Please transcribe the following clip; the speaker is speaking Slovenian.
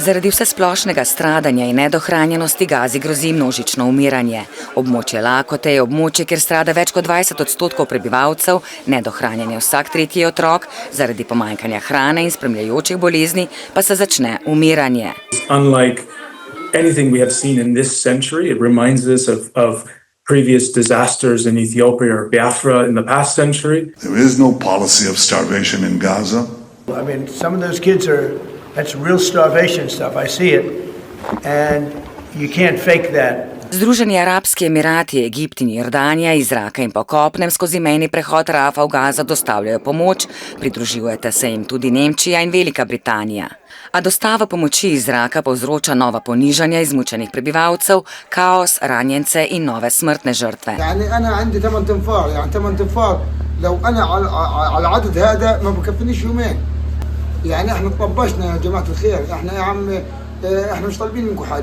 Zaradi vsesplošnega stradanja in nedohranjenosti Gazi grozi množično umiranje. Območje Lakote je območje, kjer strada več kot 20% prebivalcev, nedohranjen je vsak tretji otrok, zaradi pomanjkanja hrane in spremljajočih bolezni pa se začne umiranje. Unlike anything we have seen in this century, it reminds us of previous disasters in Ethiopia or Biafra in the past century. There is no policy of starvation in Gaza. I mean, some of those kids that's real starvation stuff. I see it, and you can't fake that. Združeni arabski emirati, Egipt in Jordanija iz zraka in po kopnem skozi mejni prehod Rafa v Gazo dostavljajo pomoč, pridružujeta se jim tudi Nemčija in Velika Britanija. A dostava pomoči iz zraka povzroča nova ponižanja izmučenih prebivalcev, kaos, ranjence in nove smrtne žrtve. يعني احنا طبشنا يا جماعة الخير احنا يا عم احنا مش طالبين منكم حاجة